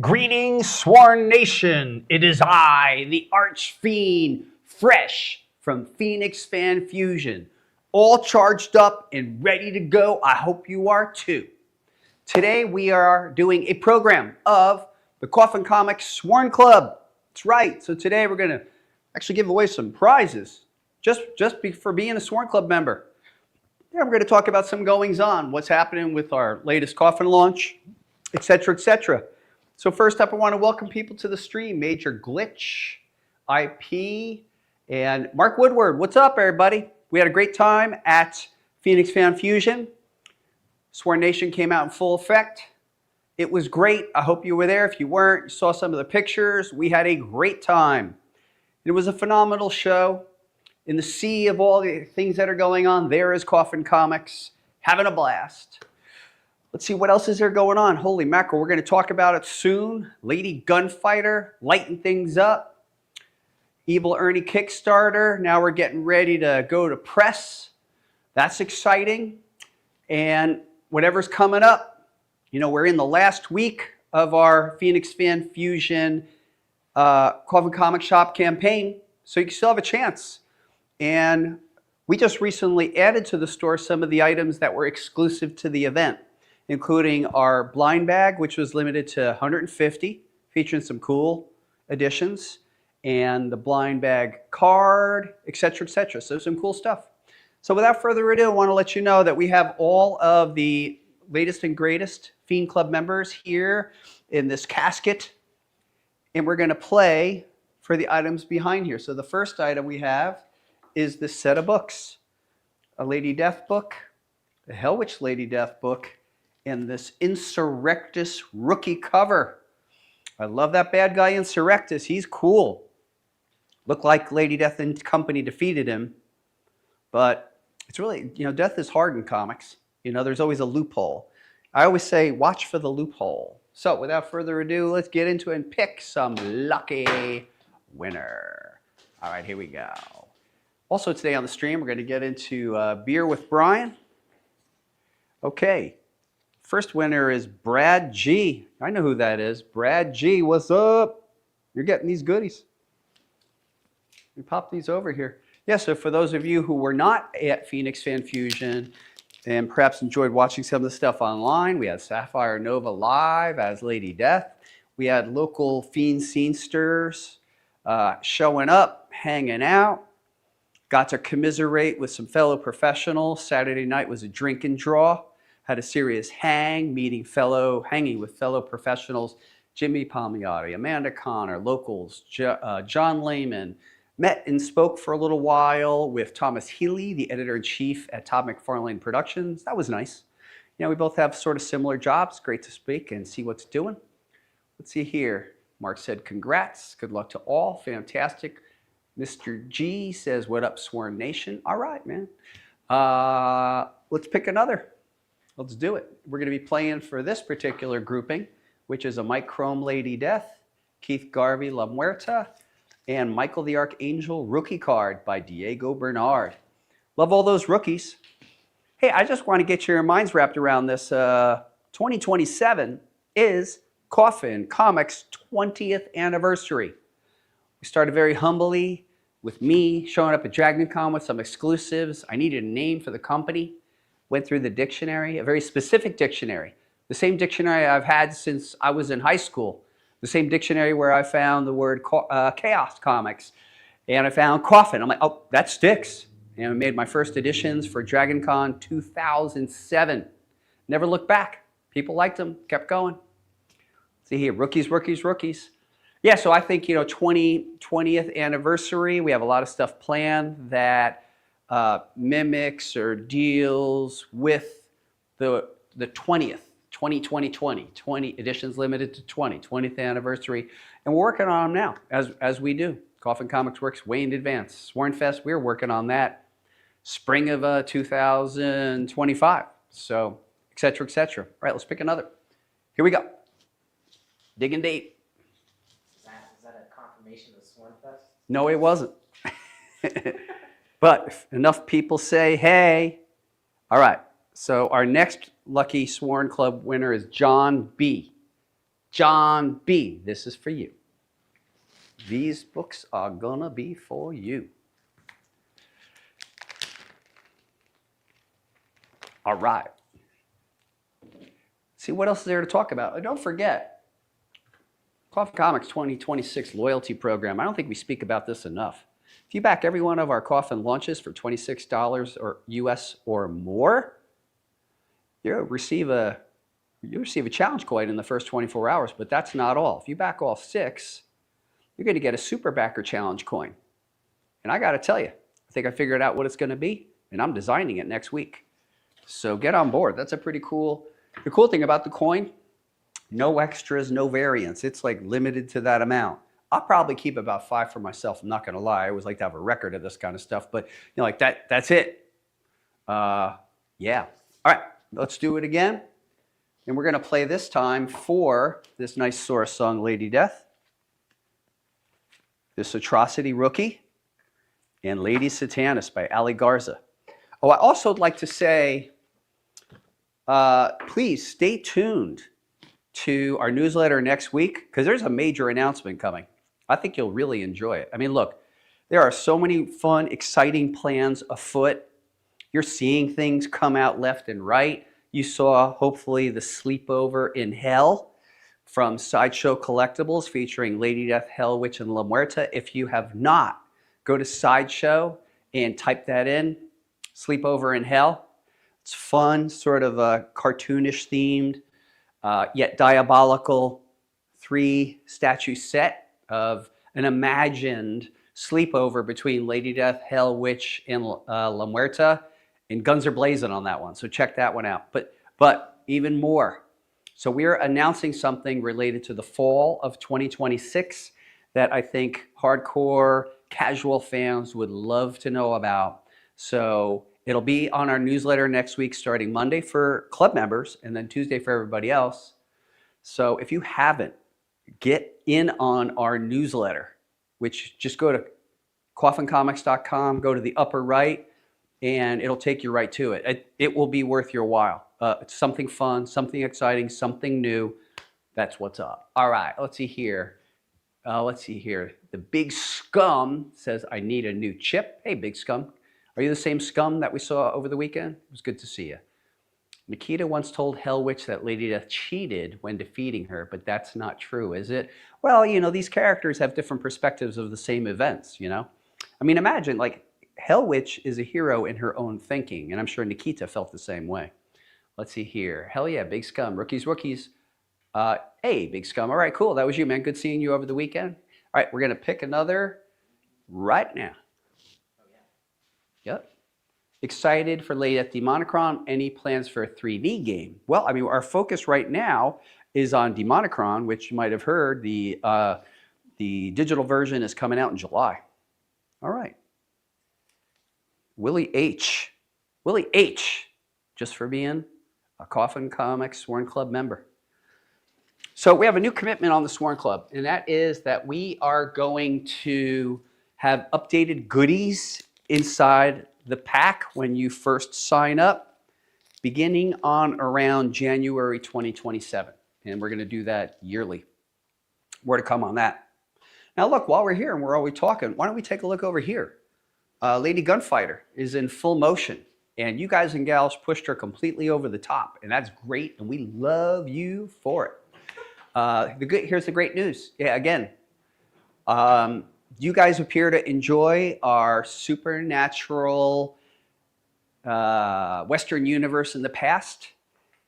Greetings, Sworn Nation. It is I, the Archfiend, fresh from Phoenix Fan Fusion, all charged up and ready to go. I hope you are too. Today we are doing a program of the Coffin Comics Sworn Club. That's right. So today we're going to actually give away some prizes just for being a Sworn Club member. Yeah, we're going to talk about some goings-on, what's happening with our latest coffin launch, etc., etc. So first up, I want to welcome people to the stream. Major Glitch, IP, and Mark Woodward. What's up, everybody? We had a great time at Phoenix Fan Fusion. Sworn Nation came out in full effect. It was great. I hope you were there. If you weren't, you saw some of the pictures. We had a great time. It was a phenomenal show. In the sea of all the things that are going on, there is Coffin Comics, having a blast. Let's see, what else is there going on? Holy mackerel, we're going to talk about it soon. Lady Gunfighter, lighting things up. Evil Ernie Kickstarter, now we're getting ready to go to press. That's exciting. And whatever's coming up, you know, we're in the last week of our Phoenix Fan Fusion Coffin Comic Shop campaign, so you still have a chance. And we just recently added to the store some of the items that were exclusive to the event, including our blind bag, which was limited to 150, featuring some cool additions, and the blind bag card, etc., etc. So some cool stuff. So without further ado, I want to let you know that we have all of the latest and greatest Fiend Club members here in this casket, and we're going to play for the items behind here. So the first item we have is this set of books, a Lady Death book, the Hell Witch Lady Death book, and this Insurrectus rookie cover. I love that bad guy Insurrectus. He's cool. Looked like Lady Death and company defeated him, but it's really, you know, death is hard in comics. You know, there's always a loophole. I always say, watch for the loophole. So without further ado, let's get into it and pick some lucky winner. All right, here we go. Also today on the stream, we're going to get into Beer with Brian. Okay, first winner is Brad G. I know who that is. Brad G, what's up? You're getting these goodies. We pop these over here. Yeah, so for those of you who were not at Phoenix Fan Fusion and perhaps enjoyed watching some of the stuff online, we had Sapphire Nova live as Lady Death. We had local Fiend Scenesters showing up, hanging out. Got to commiserate with some fellow professionals. Saturday night was a drink and draw. Had a serious hanging with fellow professionals. Jimmy Palmiotti, Amanda Connor, locals, John Lehman. Met and spoke for a little while with Thomas Healy, the editor-in-chief at Todd McFarlane Productions. That was nice. You know, we both have sort of similar jobs. Great to speak and see what's doing. Let's see here. Mark said, congrats. Good luck to all. Fantastic. Mr. G says, what up, Sworn Nation? All right, man. Let's pick another. Let's do it. We're going to be playing for this particular grouping, which is a Mike Chrome Lady Death, Keith Garvey La Muerta, and Michael the Archangel rookie card by Diego Bernard. Love all those rookies. Hey, I just want to get your minds wrapped around this. 2027 is Coffin Comics' 20th anniversary. We started very humbly with me showing up at DragonCon with some exclusives. I needed a name for the company. Went through the dictionary, a very specific dictionary. The same dictionary I've had since I was in high school. The same dictionary where I found the word Chaos Comics. And I found Coffin. I'm like, oh, that sticks. And I made my first editions for DragonCon 2007. Never looked back. People liked them, kept going. See here, rookies, rookies, rookies. Yeah, so I think, you know, 20th anniversary, we have a lot of stuff planned that mimics or deals with the 20th, 20 editions limited to 20th anniversary. And we're working on them now, as we do. Coffin Comics works way in advance. Sworn Fest, we're working on that spring of 2025. So, et cetera, et cetera. All right, let's pick another. Here we go. Dig and date. Is that a confirmation of Sworn Fest? No, it wasn't. But if enough people say, hey. All right, so our next lucky Sworn Club winner is John B. John B., this is for you. These books are gonna be for you. All right. See, what else is there to talk about? Don't forget, Coffin Comics 2026 loyalty program. I don't think we speak about this enough. If you back every one of our Coffin launches for $26 or US or more, you'll receive a challenge coin in the first 24 hours, but that's not all. If you back all 6, you're going to get a super backer challenge coin. And I got to tell you, I think I figured out what it's going to be, and I'm designing it next week. So get on board. That's a pretty cool. The cool thing about the coin, no extras, no variants. It's like limited to that amount. I'll probably keep about 5 for myself. I'm not going to lie. I always like to have a record of this kind of stuff, but like that's it. Yeah. All right, let's do it again. And we're going to play this time for this nice Source song, Lady Death, this Atrocity Rookie, and Lady Satanist by Ali Garza. Oh, I also would like to say, please stay tuned to our newsletter next week, because there's a major announcement coming. I think you'll really enjoy it. I mean, look, there are so many fun, exciting plans afoot. You're seeing things come out left and right. You saw, hopefully, the Sleepover in Hell from Sideshow Collectibles featuring Lady Death, Hell Witch, and La Muerta. If you have not, go to Sideshow and type that in, Sleepover in Hell. It's fun, sort of a cartoonish themed, yet diabolical 3-statue set of an imagined sleepover between Lady Death, Hell Witch, and La Muerta. And guns are blazing on that one, so check that one out. But even more. So we're announcing something related to the fall of 2026 that I think hardcore casual fans would love to know about. So it'll be on our newsletter next week, starting Monday for club members and then Tuesday for everybody else. So if you haven't, get in on our newsletter, which just go to coffincomics.com, go to the upper right, and it'll take you right to it. It will be worth your while. It's something fun, something exciting, something new. That's what's up. All right, let's see here. The Big Scum says, I need a new chip. Hey, Big Scum. Are you the same Scum that we saw over the weekend? It was good to see you. Nikita once told Hell Witch that Lady Death cheated when defeating her, but that's not true, is it? Well, these characters have different perspectives of the same events, I mean, imagine, like, Hell Witch is a hero in her own thinking, and I'm sure Nikita felt the same way. Let's see here. Hell yeah, Big Scum. Rookies. Hey, Big Scum. All right, cool. That was you, man. Good seeing you over the weekend. All right, we're going to pick another right now. Oh, yeah. Yep. Excited for Lady Death Demonicron. Any plans for a 3D game? Well, I mean, our focus right now is on Demonicron, which you might have heard. The digital version is coming out in July. All right. Willie H, just for being a Coffin Comics Sworn Club member. So we have a new commitment on the Sworn Club, and that is that we are going to have updated goodies inside the pack when you first sign up, beginning on around January 2027. And we're going to do that yearly. More to come on that. Now look, while we're here and we're always talking, why don't we take a look over here? Lady Gunfighter is in full motion, and you guys and gals pushed her completely over the top, and that's great, and we love you for it. Here's the great news. Yeah, again, you guys appear to enjoy our supernatural Western universe in the past,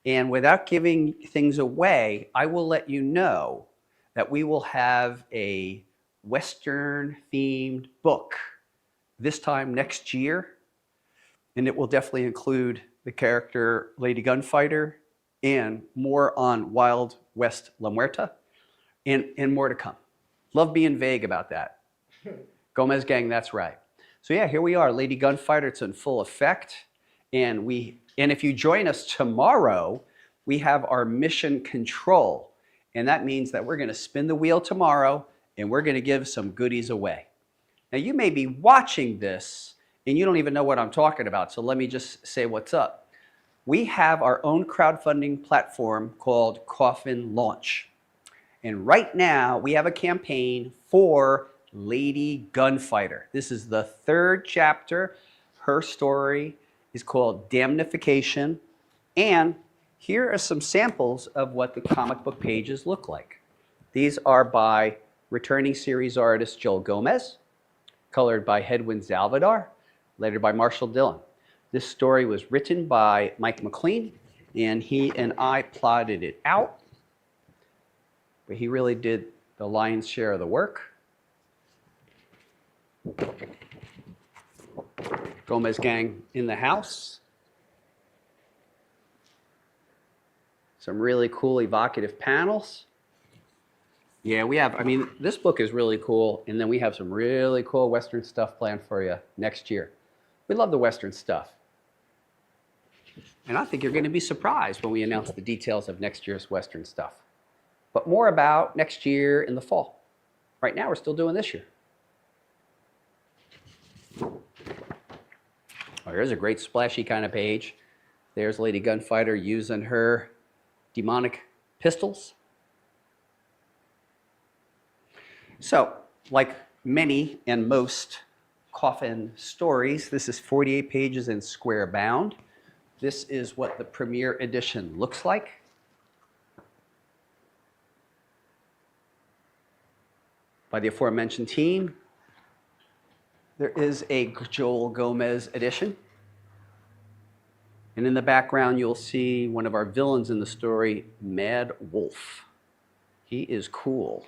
and without giving things away, I will let you know that we will have a Western-themed book this time next year, and it will definitely include the character Lady Gunfighter and more on Wild West La Muerta, and more to come. Love being vague about that. Gomez Gang, that's right. So yeah, here we are, Lady Gunfighter. It's in full effect, and if you join us tomorrow, we have our mission control, and that means that we're going to spin the wheel tomorrow, and we're going to give some goodies away. Now, you may be watching this and you don't even know what I'm talking about, so let me just say what's up. We have our own crowdfunding platform called Coffin Launch. And right now we have a campaign for Lady Gunfighter. This is the third chapter. Her story is called Damnification. And here are some samples of what the comic book pages look like. These are by returning series artist Joel Gomez, colored by Hedwin Zalvadar, lettered by Marshall Dillon. This story was written by Mike McLean, and he and I plotted it out. But he really did the lion's share of the work. Gomez gang in the house. Some really cool evocative panels. Yeah, we have, this book is really cool, and then we have some really cool Western stuff planned for you next year. We love the Western stuff. And I think you're going to be surprised when we announce the details of next year's Western stuff. But more about next year in the fall. Right now, we're still doing this year. Oh, here's a great splashy kind of page. There's Lady Gunfighter using her demonic pistols. So, like many and most Coffin stories, this is 48 pages in square bound. This is what the premiere edition looks like. By the aforementioned team. There is a Joel Gomez edition. And in the background, you'll see one of our villains in the story, Mad Wolf. He is cool.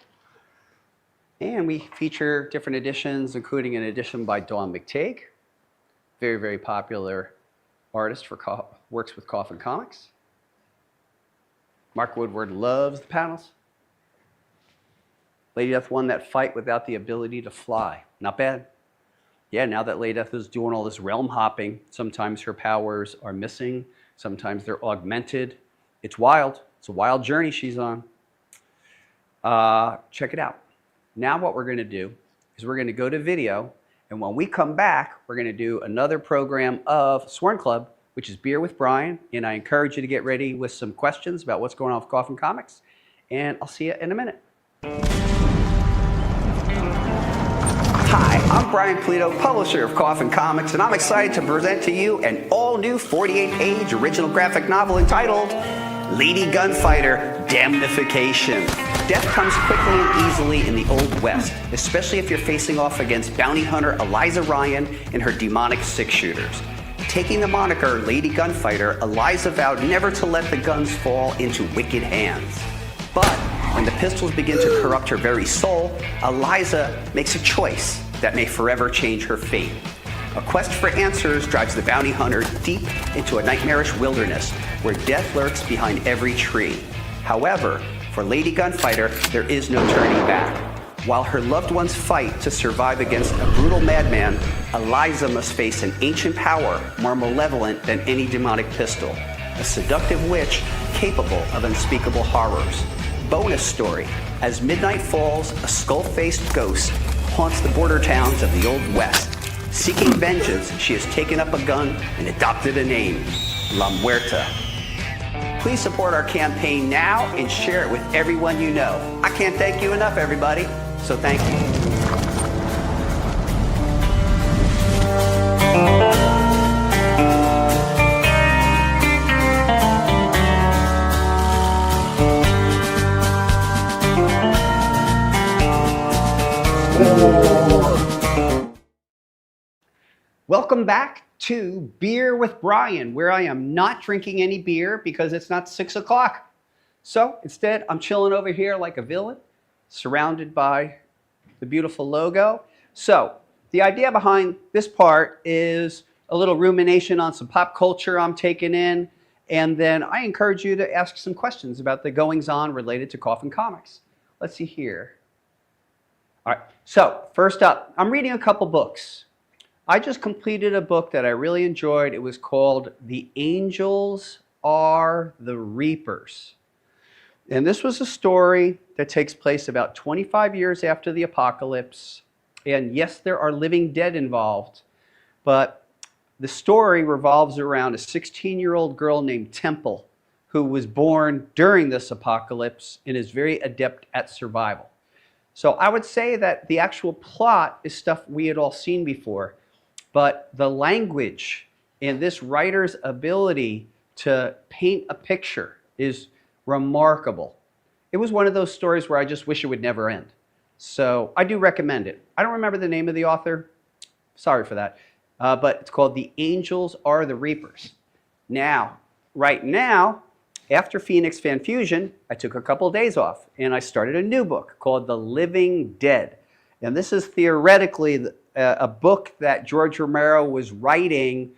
And we feature different editions, including an edition by Dawn McTague, very, very popular artist for works with Coffin Comics. Mark Woodward loves the panels. Lady Death won that fight without the ability to fly. Not bad. Yeah, now that Lady Death is doing all this realm hopping, sometimes her powers are missing, sometimes they're augmented. It's wild. It's a wild journey she's on. Check it out. Now what we're going to do is we're going to go to video, and when we come back, we're going to do another program of Sworn Club, which is Beer with Brian, and I encourage you to get ready with some questions about what's going on with Coffin Comics, and I'll see you in a minute. Hi, I'm Brian Pulido, publisher of Coffin Comics, and I'm excited to present to you an all-new 48-page original graphic novel entitled Lady Gunfighter, Damnification. Death comes quickly and easily in the Old West, especially if you're facing off against bounty hunter Eliza Ryan and her demonic six-shooters. Taking the moniker Lady Gunfighter, Eliza vowed never to let the guns fall into wicked hands. But when the pistols begin to corrupt her very soul, Eliza makes a choice that may forever change her fate. A quest for answers drives the bounty hunter deep into a nightmarish wilderness where death lurks behind every tree. However, for Lady Gunfighter, there is no turning back. While her loved ones fight to survive against a brutal madman, Eliza must face an ancient power more malevolent than any demonic pistol, a seductive witch capable of unspeakable horrors. Bonus story: as midnight falls, a skull-faced ghost haunts the border towns of the Old West. Seeking vengeance, she has taken up a gun and adopted a name, La Muerta. Please support our campaign now and share it with everyone you know. I can't thank you enough, everybody, so thank you. Welcome back to Beer with Brian, where I am not drinking any beer because it's not 6 o'clock. So instead, I'm chilling over here like a villain, surrounded by the beautiful logo. So the idea behind this part is a little rumination on some pop culture I'm taking in, and then I encourage you to ask some questions about the goings-on related to Coffin Comics. Let's see here. All right, so first up, I'm reading a couple books. I just completed a book that I really enjoyed. It was called The Angels Are the Reapers. And this was a story that takes place about 25 years after the apocalypse. And yes, there are living dead involved, but the story revolves around a 16-year-old girl named Temple who was born during this apocalypse and is very adept at survival. So I would say that the actual plot is stuff we had all seen before, but the language and this writer's ability to paint a picture is remarkable. It was one of those stories where I just wish it would never end. So I do recommend it. I don't remember the name of the author. Sorry for that. But it's called The Angels Are the Reapers. Now, right now, after Phoenix Fan Fusion, I took a couple of days off and I started a new book called The Living Dead. And this is theoretically a book that George Romero was writing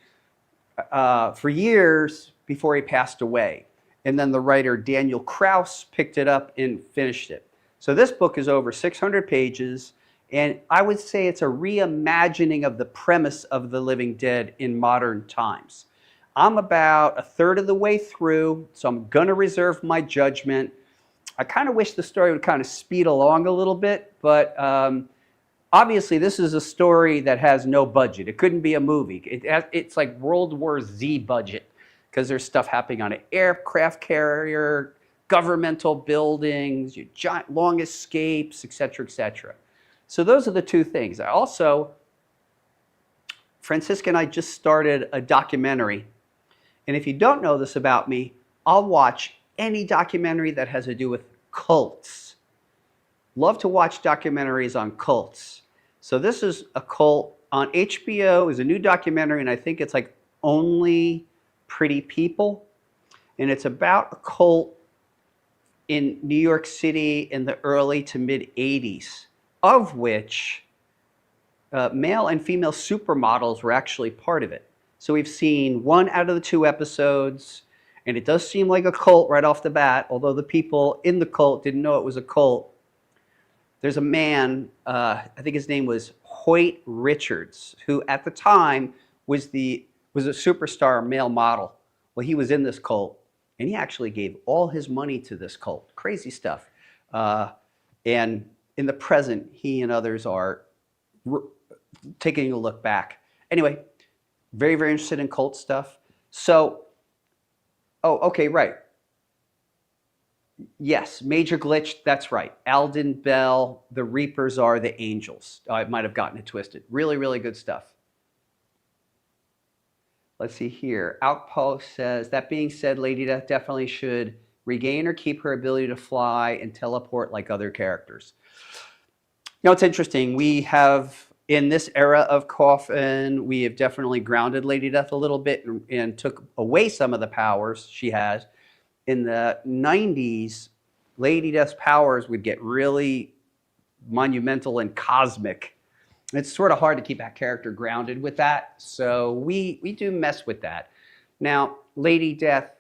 for years before he passed away. And then the writer Daniel Kraus picked it up and finished it. So this book is over 600 pages, and I would say it's a reimagining of the premise of The Living Dead in modern times. I'm about a third of the way through, so I'm going to reserve my judgment. I kind of wish the story would kind of speed along a little bit, but obviously this is a story that has no budget. It couldn't be a movie. It's like World War Z budget, because there's stuff happening on an aircraft carrier, governmental buildings, giant long escapes, etc., etc. So those are the two things. Francisca and I just started a documentary. And if you don't know this about me, I'll watch any documentary that has to do with cults. Love to watch documentaries on cults. So this is a cult on HBO, is a new documentary, and I think it's like Only Pretty People. And it's about a cult in New York City in the early to mid 80s, of which male and female supermodels were actually part of it. So we've seen 1 out of the 2 episodes, and it does seem like a cult right off the bat, although the people in the cult didn't know it was a cult. There's a man, I think his name was Hoyt Richards, who at the time was a superstar male model. Well, he was in this cult, and he actually gave all his money to this cult. Crazy stuff. And in the present, he and others are taking a look back. Anyway, very, very interested in cult stuff. So, oh, okay, right. Yes, major glitch, that's right. Alden Bell, the Reapers are the angels. I might have gotten it twisted. Really, really good stuff. Let's see here. Outpost says, that being said, Lady Death definitely should regain or keep her ability to fly and teleport like other characters. You know, it's interesting. We have, in this era of Coffin, we have definitely grounded Lady Death a little bit and took away some of the powers she has. In the 90s, Lady Death's powers would get really monumental and cosmic. It's sort of hard to keep that character grounded with that, so we do mess with that. Now, Lady Death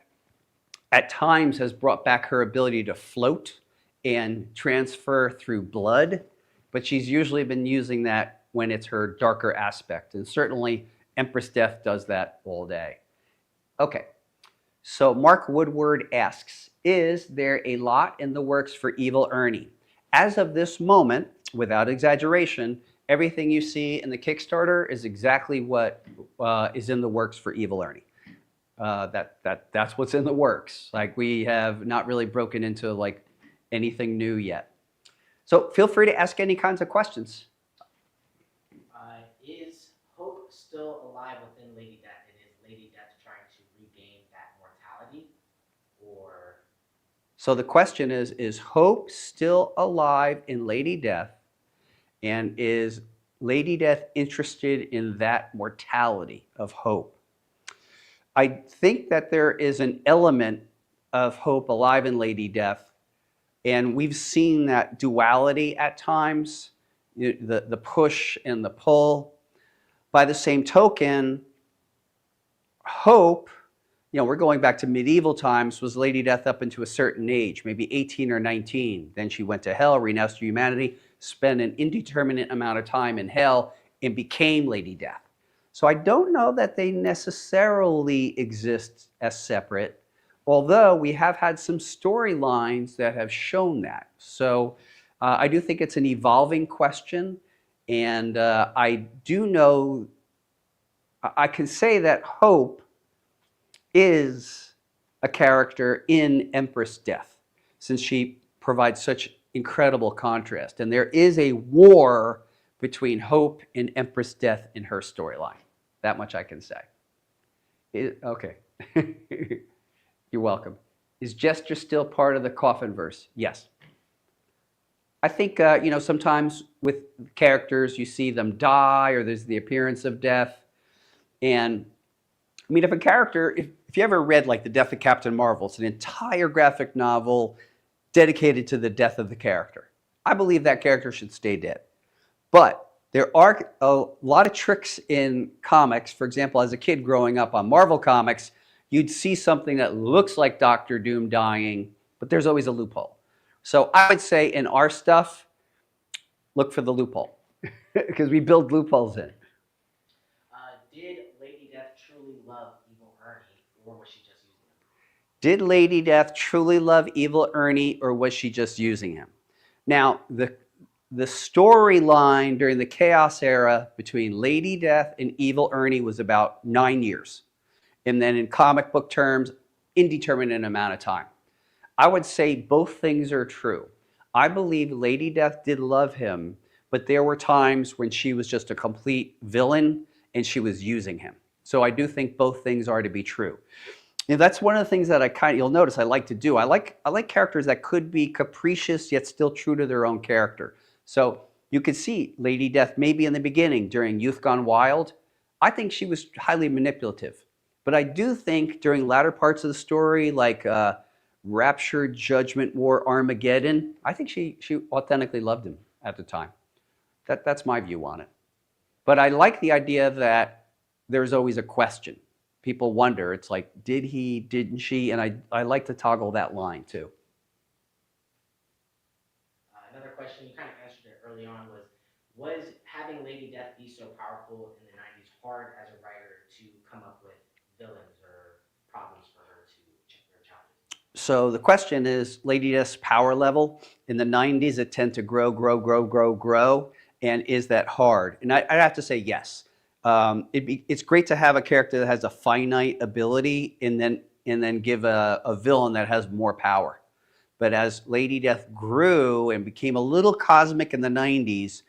at times has brought back her ability to float and transfer through blood, but she's usually been using that when it's her darker aspect, and certainly Empress Death does that all day. Okay, so Mark Woodward asks, is there a lot in the works for Evil Ernie? As of this moment, without exaggeration, everything you see in the Kickstarter is exactly what is in the works for Evil Ernie. That's what's in the works. Like, we have not really broken into like anything new yet. So feel free to ask any kinds of questions. Is hope still alive within Lady Death? And is Lady Death trying to regain that mortality? Or... So the question is hope still alive in Lady Death? And is Lady Death interested in that mortality of hope? I think that there is an element of hope alive in Lady Death, and we've seen that duality at times, the push and the pull. By the same token, hope, we're going back to medieval times, was Lady Death up into a certain age, maybe 18 or 19. Then she went to hell, renounced humanity, spent an indeterminate amount of time in hell, and became Lady Death. So I don't know that they necessarily exist as separate, although we have had some storylines that have shown that. So I do think it's an evolving question, and I do know, I can say that hope is a character in Empress Death, since she provides such incredible contrast. And there is a war between Hope and Empress Death in her storyline. That much I can say. Okay. You're welcome. Is Jester still part of the Coffinverse? Yes. I think, sometimes with characters, you see them die or there's the appearance of death. And I mean, if a character, if you ever read like The Death of Captain Marvel, it's an entire graphic novel dedicated to the death of the character. I believe that character should stay dead. But there are a lot of tricks in comics. For example, as a kid growing up on Marvel Comics, you'd see something that looks like Doctor Doom dying, but there's always a loophole. So I would say in our stuff, look for the loophole because we build loopholes in. Did Lady Death truly love Evil Ernie, or was she just using him? Did Lady Death truly love Evil Ernie, or was she just using him? Now, the storyline during the Chaos era between Lady Death and Evil Ernie was about 9 years. And then in comic book terms, indeterminate amount of time. I would say both things are true. I believe Lady Death did love him, but there were times when she was just a complete villain and she was using him. So I do think both things are to be true. And that's one of the things that you'll notice I like to do. I like characters that could be capricious yet still true to their own character. So you could see Lady Death maybe in the beginning during Youth Gone Wild. I think she was highly manipulative. But I do think during latter parts of the story, like Rapture, Judgment War, Armageddon, I think she authentically loved him at the time. That's my view on it. But I like the idea that there's always a question. People wonder, it's like, did he, didn't she? And I like to toggle that line too. Another question, you kind of answered it early on, was having Lady Death be so powerful in the 90s hard as a writer to come up with villains or problems for her to check their challenges? So the question is, Lady Death's power level in the 90s, it tend to grow. And is that hard? And I'd have to say yes. It's great to have a character that has a finite ability and then give a villain that has more power. But as Lady Death grew and became a little cosmic in the 90s,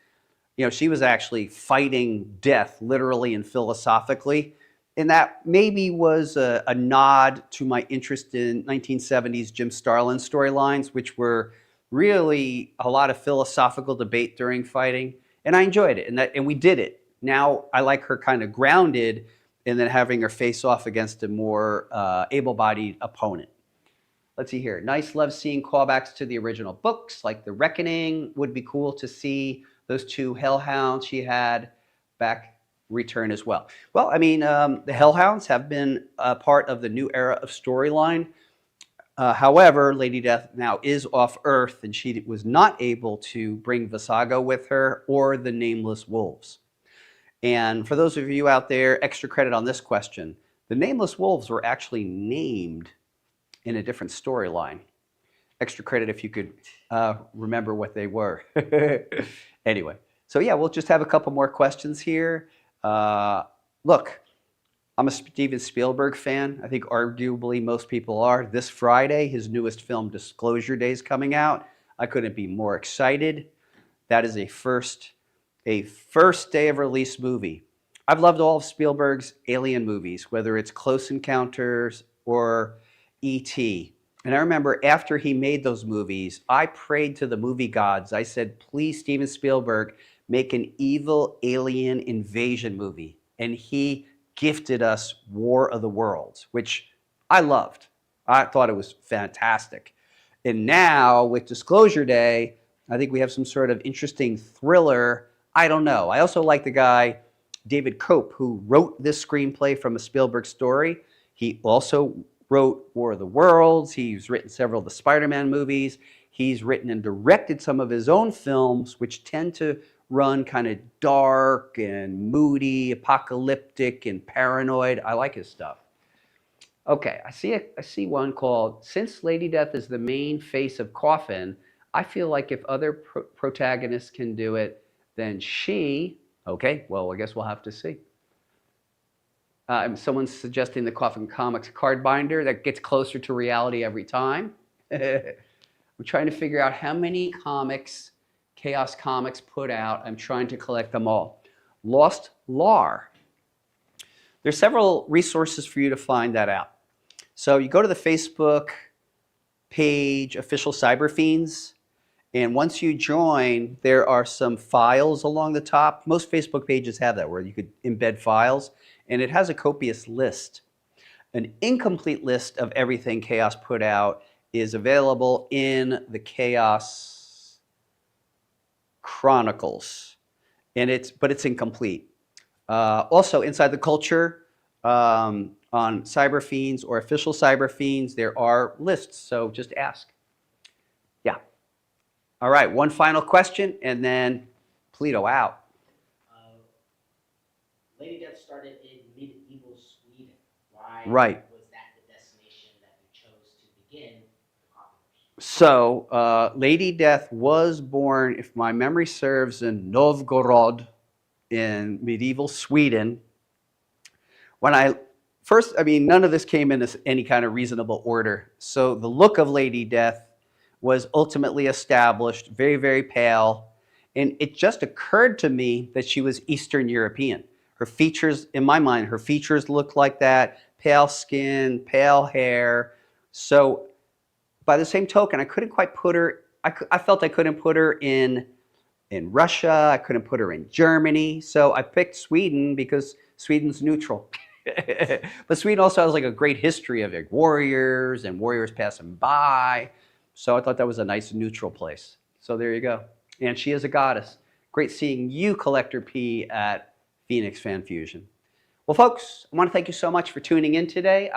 she was actually fighting death literally and philosophically. And that maybe was a nod to my interest in 1970s Jim Starlin storylines, which were really a lot of philosophical debate during fighting. And I enjoyed it, and we did it. Now I like her kind of grounded and then having her face off against a more able-bodied opponent. Let's see here. Nice, love seeing callbacks to the original books, like The Reckoning. Would be cool to see those two Hellhounds she had back return as well. Well, I mean, the Hellhounds have been a part of the new era of storyline. However, Lady Death now is off Earth, and she was not able to bring Visago with her or the Nameless Wolves. And for those of you out there, extra credit on this question. The Nameless Wolves were actually named in a different storyline. Extra credit if you could remember what they were. Anyway, so yeah, we'll just have a couple more questions here. Look, I'm a Steven Spielberg fan. I think arguably most people are. This Friday, his newest film, Disclosure Day, is coming out. I couldn't be more excited. That is a first day of release movie. I've loved all of Spielberg's alien movies, whether it's Close Encounters or E.T. And I remember after he made those movies, I prayed to the movie gods. I said, please, Steven Spielberg, make an evil alien invasion movie. And he gifted us War of the Worlds, which I loved. I thought it was fantastic. And now with Disclosure Day, I think we have some sort of interesting thriller. I don't know. I also like the guy, David Cope, who wrote this screenplay from a Spielberg story. He also wrote War of the Worlds. He's written several of the Spider-Man movies. He's written and directed some of his own films, which tend to run kind of dark and moody, apocalyptic and paranoid. I like his stuff. Okay, I see one called, since Lady Death is the main face of Coffin, I feel like if other protagonists can do it, then she, okay, well, I guess we'll have to see. Someone's suggesting the Coffin Comics card binder that gets closer to reality every time. I'm trying to figure out how many comics Chaos Comics put out. I'm trying to collect them all. Lost Lar. There's several resources for you to find that out. So you go to the Facebook page, Official Cyber Fiends, and once you join, there are some files along the top. Most Facebook pages have that, where you could embed files, and it has a copious list. An incomplete list of everything Chaos put out is available in the Chaos Chronicles, but it's incomplete. Also, inside the culture, on Cyber Fiends or Official Cyber Fiends, there are lists, so just ask. Yeah. All right, one final question, and then Pulido out. Lady Death started in medieval Sweden. Why Right. was that the destination that you chose to begin the Coffinverse? So, Lady Death was born, if my memory serves, in Novgorod in medieval Sweden. When none of this came in any kind of reasonable order. So the look of Lady Death was ultimately established, very, very pale. And it just occurred to me that she was Eastern European. Her features, in my mind, her features looked like that, pale skin, pale hair. So by the same token, I couldn't quite put her, I felt I couldn't put her in Russia, I couldn't put her in Germany. So I picked Sweden because Sweden's neutral. But Sweden also has like a great history of like warriors and warriors passing by. So I thought that was a nice neutral place. So there you go. And she is a goddess. Great seeing you, Collector P, at Phoenix Fan Fusion. Well, folks, I want to thank you so much for tuning in today.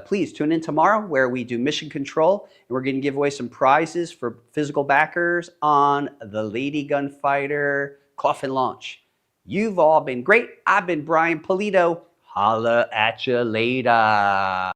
Please tune in tomorrow where we do mission control, and we're going to give away some prizes for physical backers on the Lady Gunfighter Coffin launch. You've all been great. I've been Brian Pulido. Holla at you later.